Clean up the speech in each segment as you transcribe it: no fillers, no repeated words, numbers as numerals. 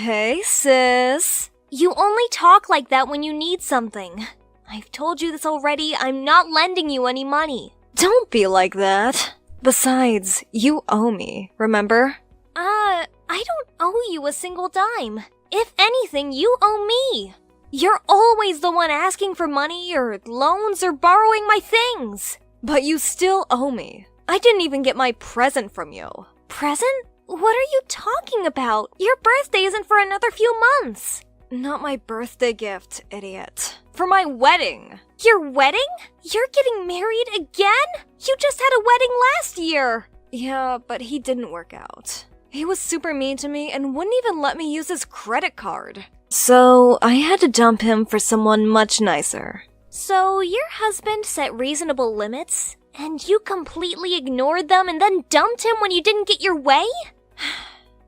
Hey, sis. You only talk like that when you need something. I've told you this already, I'm not lending you any money. Don't be like that. Besides, you owe me, remember? I don't owe you a single dime. If anything, you owe me. You're always the one asking for money or loans or borrowing my things. But you still owe me. I didn't even get my present from you. Present? What are you talking about? Your birthday isn't for another few months. Not my birthday gift, idiot. For my wedding. Your wedding? You're getting married again? You just had a wedding last year. Yeah, but he didn't work out. He was super mean to me and wouldn't even let me use his credit card. So I had to dump him for someone much nicer. So your husband set reasonable limits, and you completely ignored them and then dumped him when you didn't get your way?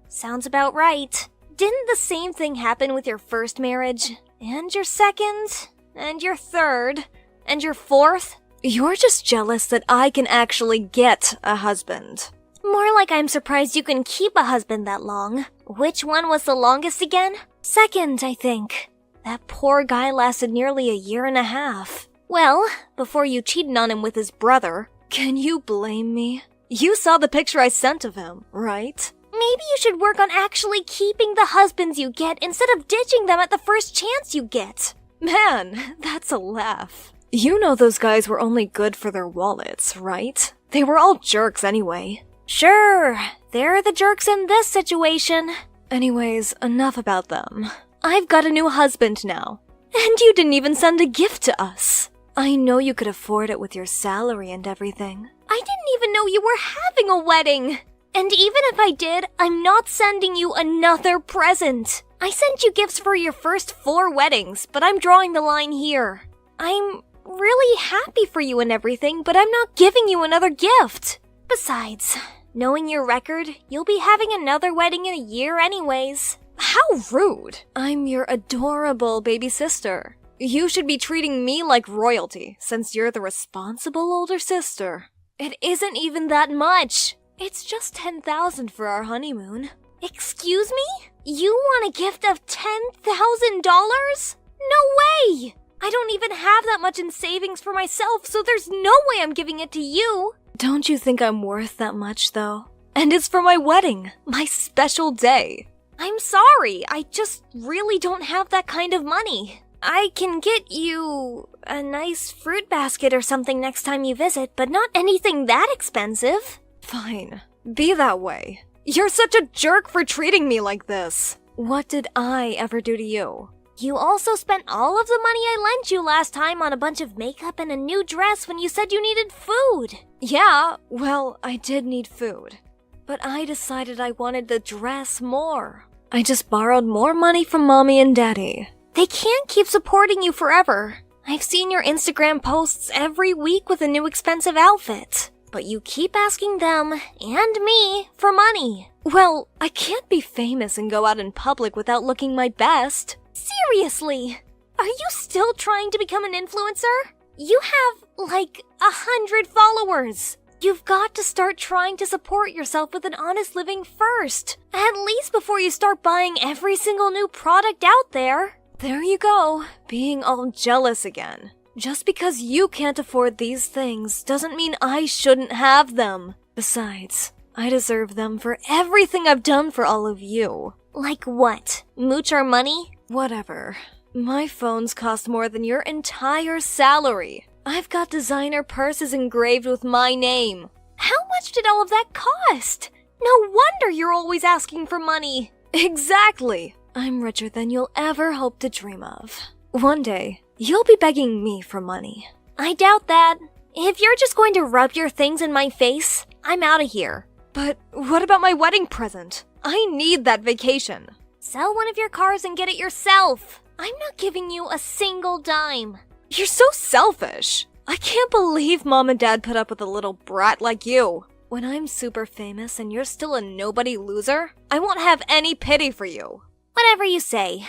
Sounds about right. Didn't the same thing happen with your first marriage? And your second? And your third? And your fourth? You're just jealous that I can actually get a husband. More like I'm surprised you can keep a husband that long. Which one was the longest again? Second, I think. That poor guy lasted nearly a year and a half. Well, before you cheated on him with his brother. Can you blame me? You saw the picture I sent of him, right? Maybe you should work on actually keeping the husbands you get instead of ditching them at the first chance you get. Man, that's a laugh. You know those guys were only good for their wallets, right? They were all jerks anyway. Sure, they're the jerks in this situation. Anyways, enough about them. I've got a new husband now. And you didn't even send a gift to us. I know you could afford it with your salary and everything. I didn't even know you were having a wedding. And even if I did, I'm not sending you another present. I sent you gifts for your first 4 weddings, but I'm drawing the line here. I'm really happy for you and everything, but I'm not giving you another gift. Besides, knowing your record, you'll be having another wedding in a year anyways. How rude. I'm your adorable baby sister. You should be treating me like royalty, since you're the responsible older sister. It isn't even that much. It's just $10,000 for our honeymoon. Excuse me? You want a gift of $10,000? No way! I don't even have that much in savings for myself, so there's no way I'm giving it to you. Don't you think I'm worth that much, though? And it's for my wedding, my special day. I'm sorry, I just really don't have that kind of money. I can get you a nice fruit basket or something next time you visit, but not anything that expensive. Fine, be that way. You're such a jerk for treating me like this. What did I ever do to you? You also spent all of the money I lent you last time on a bunch of makeup and a new dress when you said you needed food. Yeah, well, I did need food. But I decided I wanted the dress more. I just borrowed more money from Mommy and Daddy. They can't keep supporting you forever. I've seen your Instagram posts every week with a new expensive outfit. But you keep asking them, and me, for money. Well, I can't be famous and go out in public without looking my best. Seriously? Are you still trying to become an influencer? You have, like, 100 followers. You've got to start trying to support yourself with an honest living first. At least before you start buying every single new product out there. There you go, being all jealous again. Just because you can't afford these things doesn't mean I shouldn't have them. Besides, I deserve them for everything I've done for all of you. Like what? Mooch our money? Whatever. My phones cost more than your entire salary. I've got designer purses engraved with my name. How much did all of that cost? No wonder you're always asking for money. Exactly. I'm richer than you'll ever hope to dream of. One day, you'll be begging me for money. I doubt that. If you're just going to rub your things in my face, I'm out of here. But what about my wedding present? I need that vacation. Sell one of your cars and get it yourself. I'm not giving you a single dime. You're so selfish. I can't believe Mom and Dad put up with a little brat like you. When I'm super famous and you're still a nobody loser, I won't have any pity for you. Whatever you say.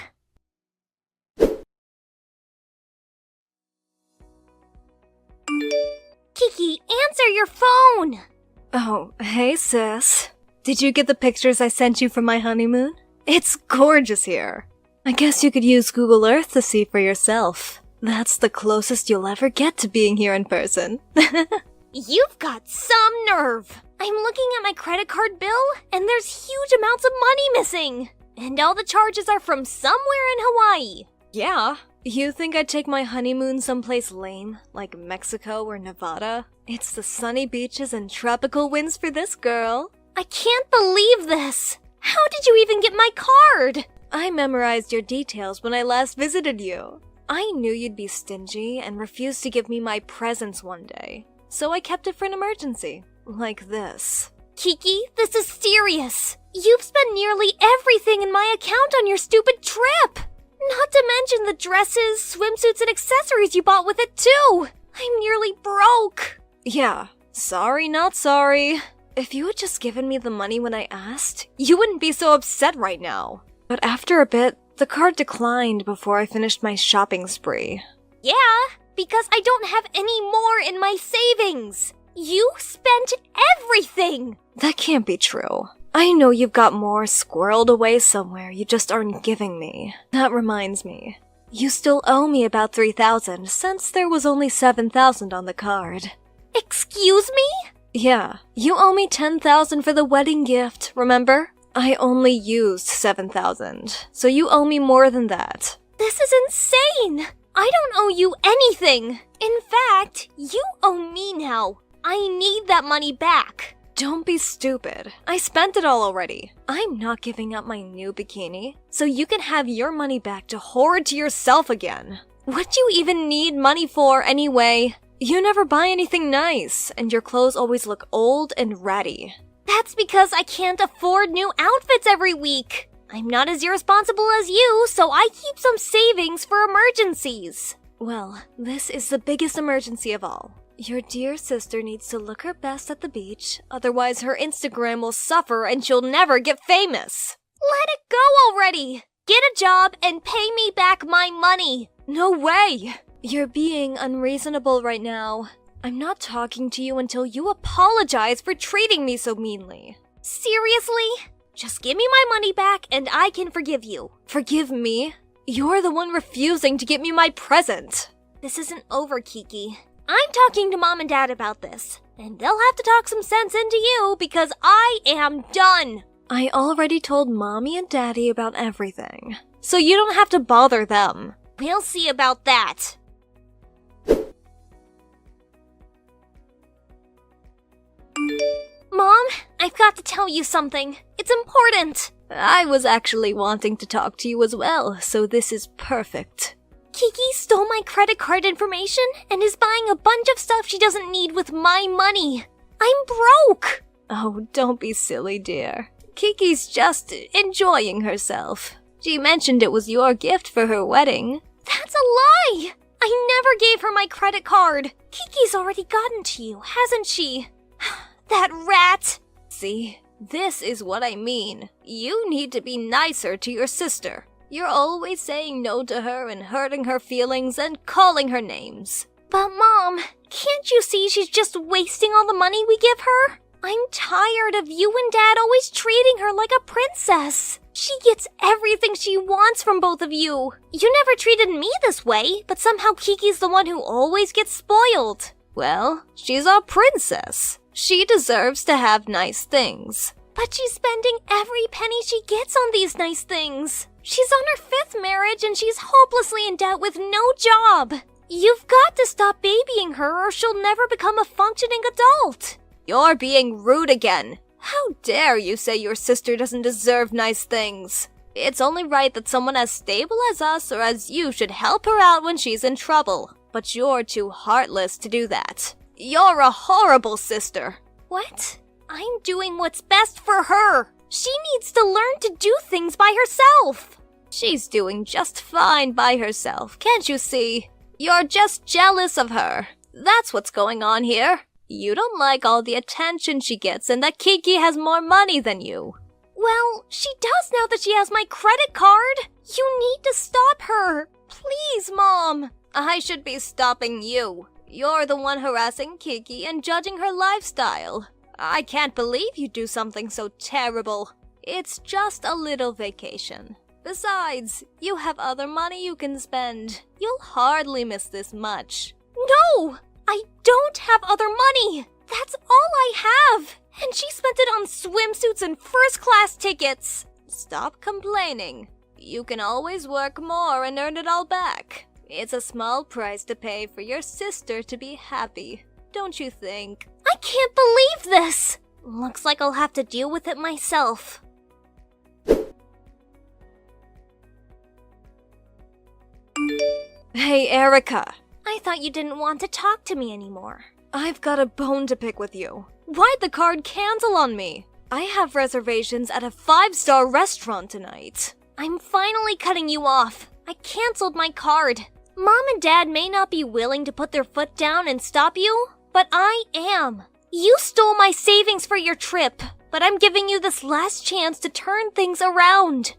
Kiki, answer your phone! Oh, hey sis. Did you get the pictures I sent you from my honeymoon? It's gorgeous here. I guess you could use Google Earth to see for yourself. That's the closest you'll ever get to being here in person. You've got some nerve! I'm looking at my credit card bill, and there's huge amounts of money missing! And all the charges are from somewhere in Hawaii. Yeah. You think I'd take my honeymoon someplace lame, like Mexico or Nevada? It's the sunny beaches and tropical winds for this girl. I can't believe this! How did you even get my card? I memorized your details when I last visited you. I knew you'd be stingy and refuse to give me my presents one day, so I kept it for an emergency, like this. Kiki, this is serious. You've spent nearly everything in my account on your stupid trip. Not to mention the dresses, swimsuits, and accessories you bought with it too. I'm nearly broke. Yeah, sorry, not sorry. If you had just given me the money when I asked, you wouldn't be so upset right now. But after a bit, the card declined before I finished my shopping spree. Yeah, because I don't have any more in my savings. You spent everything. That can't be true. I know you've got more squirreled away somewhere you just aren't giving me. That reminds me. You still owe me about 3,000 since there was only 7,000 on the card. Excuse me? Yeah, you owe me 10,000 for the wedding gift, remember? I only used 7,000, so you owe me more than that. This is insane! I don't owe you anything! In fact, you owe me now. I need that money back. Don't be stupid. I spent it all already. I'm not giving up my new bikini, so you can have your money back to hoard to yourself again. What do you even need money for anyway? You never buy anything nice, and your clothes always look old and ratty. That's because I can't afford new outfits every week. I'm not as irresponsible as you, so I keep some savings for emergencies. Well, this is the biggest emergency of all. Your dear sister needs to look her best at the beach, otherwise her Instagram will suffer and she'll never get famous. Let it go already! Get a job and pay me back my money! No way! You're being unreasonable right now. I'm not talking to you until you apologize for treating me so meanly. Seriously? Just give me my money back and I can forgive you. Forgive me? You're the one refusing to get me my present. This isn't over, Kiki. I'm talking to Mom and Dad about this, and they'll have to talk some sense into you because I am done. I already told Mommy and Daddy about everything, so you don't have to bother them. We'll see about that. Mom, I've got to tell you something. It's important. I was actually wanting to talk to you as well, so this is perfect. Kiki stole my credit card information and is buying a bunch of stuff she doesn't need with my money. I'm broke! Oh, don't be silly, dear. Kiki's just enjoying herself. She mentioned it was your gift for her wedding. That's a lie! I never gave her my credit card. Kiki's already gotten to you, hasn't she? That rat! See, this is what I mean. You need to be nicer to your sister. You're always saying no to her and hurting her feelings and calling her names. But Mom, can't you see she's just wasting all the money we give her? I'm tired of you and Dad always treating her like a princess. She gets everything she wants from both of you. You never treated me this way, but somehow Kiki's the one who always gets spoiled. Well, she's our princess. She deserves to have nice things. But she's spending every penny she gets on these nice things. She's on her 5th marriage and she's hopelessly in debt with no job. You've got to stop babying her or she'll never become a functioning adult. You're being rude again. How dare you say your sister doesn't deserve nice things? It's only right that someone as stable as us or as you should help her out when she's in trouble. But you're too heartless to do that. You're a horrible sister. What? I'm doing what's best for her. She needs to learn to do things by herself. She's doing just fine by herself, can't you see? You're just jealous of her. That's what's going on here. You don't like all the attention she gets and that Kiki has more money than you. Well, she does now that she has my credit card. You need to stop her. Please, Mom. I should be stopping you. You're the one harassing Kiki and judging her lifestyle. I can't believe you do something so terrible. It's just a little vacation. Besides, you have other money you can spend. You'll hardly miss this much. No! I don't have other money! That's all I have! And she spent it on swimsuits and first-class tickets! Stop complaining. You can always work more and earn it all back. It's a small price to pay for your sister to be happy, don't you think? I can't believe this! Looks like I'll have to deal with it myself. Hey, Erica. I thought you didn't want to talk to me anymore. I've got a bone to pick with you. Why'd the card cancel on me? I have reservations at a 5-star restaurant tonight. I'm finally cutting you off. I canceled my card. Mom and Dad may not be willing to put their foot down and stop you, but I am. You stole my savings for your trip, but I'm giving you this last chance to turn things around.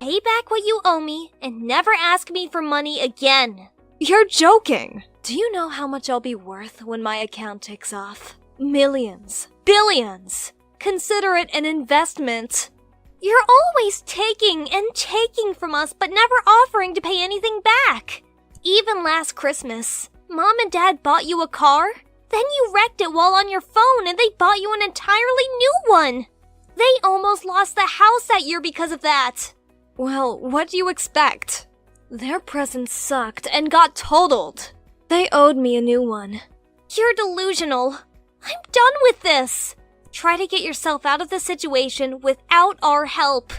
Pay back what you owe me and never ask me for money again. You're joking! Do you know how much I'll be worth when my account takes off? Millions. Billions! Consider it an investment. You're always taking and taking from us, but never offering to pay anything back. Even last Christmas, Mom and Dad bought you a car. Then you wrecked it while on your phone and they bought you an entirely new one. They almost lost the house that year because of that. Well, what do you expect? Their presents sucked and got totaled. They owed me a new one. You're delusional. I'm done with this. Try to get yourself out of the situation without our help.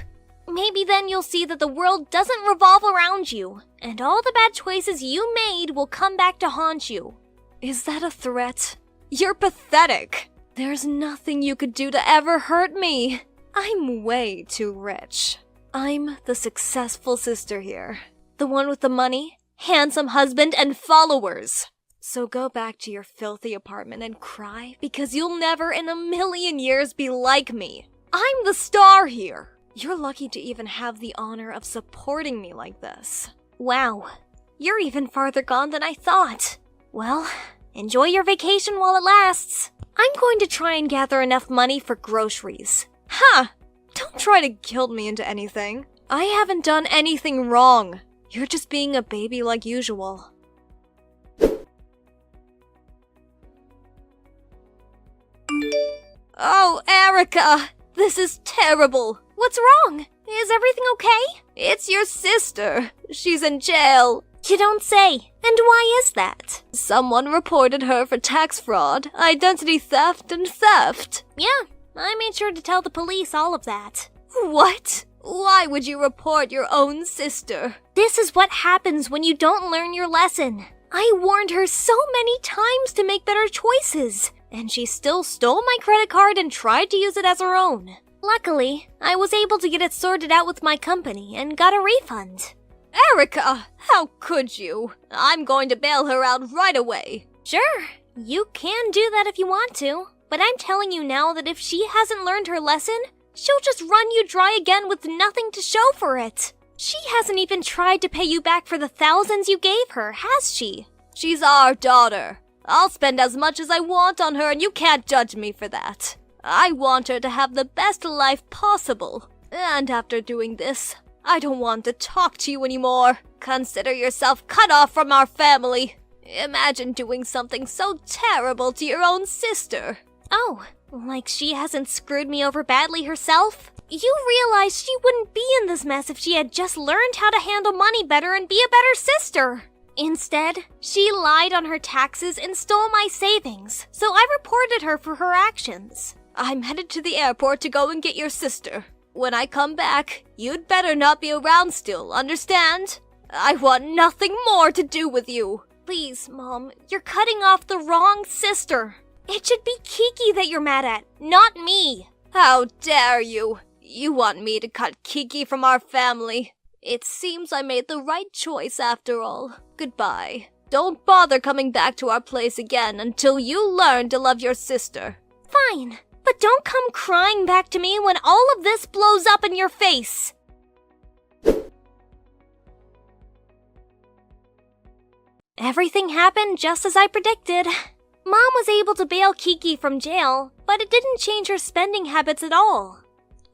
Maybe then you'll see that the world doesn't revolve around you, and all the bad choices you made will come back to haunt you. Is that a threat? You're pathetic. There's nothing you could do to ever hurt me. I'm way too rich. I'm the successful sister here. The one with the money, handsome husband, and followers. So go back to your filthy apartment and cry because you'll never in a million years be like me. I'm the star here. You're lucky to even have the honor of supporting me like this. Wow, you're even farther gone than I thought. Well, enjoy your vacation while it lasts. I'm going to try and gather enough money for groceries. Ha! Don't try to guilt me into anything. I haven't done anything wrong. You're just being a baby like usual. Oh, Erica! This is terrible! What's wrong? Is everything okay? It's your sister. She's in jail. You don't say. And why is that? Someone reported her for tax fraud, identity theft, and theft. Yeah, I made sure to tell the police all of that. What? Why would you report your own sister? This is what happens when you don't learn your lesson. I warned her so many times to make better choices, and she still stole my credit card and tried to use it as her own. Luckily, I was able to get it sorted out with my company and got a refund. Erica, how could you? I'm going to bail her out right away. Sure, you can do that if you want to, but I'm telling you now that if she hasn't learned her lesson, she'll just run you dry again with nothing to show for it. She hasn't even tried to pay you back for the thousands you gave her, has she? She's our daughter. I'll spend as much as I want on her and you can't judge me for that. I want her to have the best life possible. And after doing this, I don't want to talk to you anymore. Consider yourself cut off from our family. Imagine doing something so terrible to your own sister. Oh, like she hasn't screwed me over badly herself? You realize she wouldn't be in this mess if she had just learned how to handle money better and be a better sister. Instead, she lied on her taxes and stole my savings, so I reported her for her actions. I'm headed to the airport to go and get your sister. When I come back, you'd better not be around still, understand? I want nothing more to do with you. Please, Mom, you're cutting off the wrong sister. It should be Kiki that you're mad at, not me. How dare you? You want me to cut Kiki from our family. It seems I made the right choice after all. Goodbye. Don't bother coming back to our place again until you learn to love your sister. Fine, but don't come crying back to me when all of this blows up in your face. Everything happened just as I predicted. Mom was able to bail Kiki from jail, but it didn't change her spending habits at all.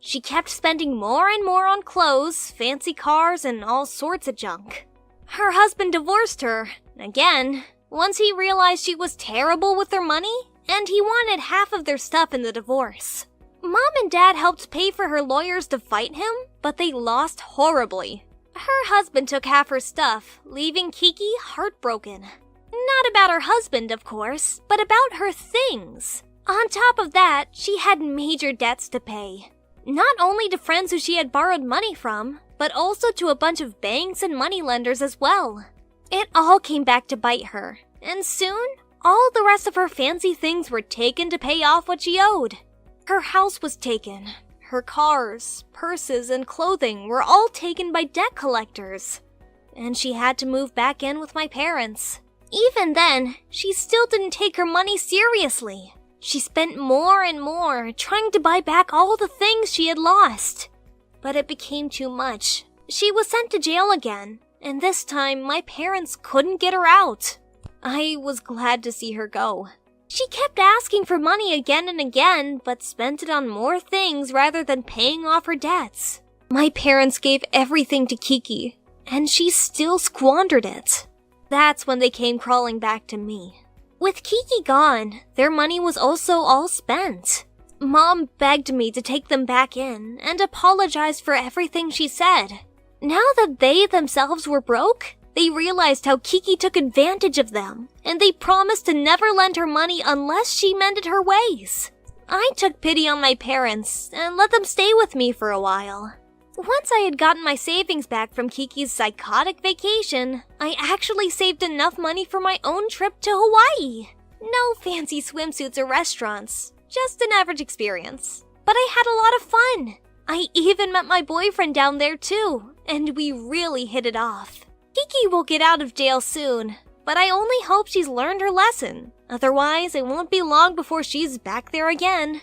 She kept spending more and more on clothes, fancy cars, and all sorts of junk. Her husband divorced her, again, once he realized she was terrible with her money, and he wanted half of their stuff in the divorce. Mom and Dad helped pay for her lawyers to fight him, but they lost horribly. Her husband took half her stuff, leaving Kiki heartbroken. Not about her husband, of course, but about her things. On top of that, she had major debts to pay. Not only to friends who she had borrowed money from, but also to a bunch of banks and moneylenders as well. It all came back to bite her, and soon, all the rest of her fancy things were taken to pay off what she owed. Her house was taken. Her cars, purses, and clothing were all taken by debt collectors. And she had to move back in with my parents. Even then, she still didn't take her money seriously. She spent more and more trying to buy back all the things she had lost. But it became too much. She was sent to jail again, and this time my parents couldn't get her out. I was glad to see her go. She kept asking for money again and again, but spent it on more things rather than paying off her debts. My parents gave everything to Kiki, and she still squandered it. That's when they came crawling back to me. With Kiki gone, their money was also all spent. Mom begged me to take them back in and apologized for everything she said. Now that they themselves were broke, they realized how Kiki took advantage of them, and they promised to never lend her money unless she mended her ways. I took pity on my parents and let them stay with me for a while. Once I had gotten my savings back from Kiki's psychotic vacation, I actually saved enough money for my own trip to Hawaii. No fancy swimsuits or restaurants, just an average experience. But I had a lot of fun. I even met my boyfriend down there too, and we really hit it off. Kiki will get out of jail soon, but I only hope she's learned her lesson. Otherwise, it won't be long before she's back there again.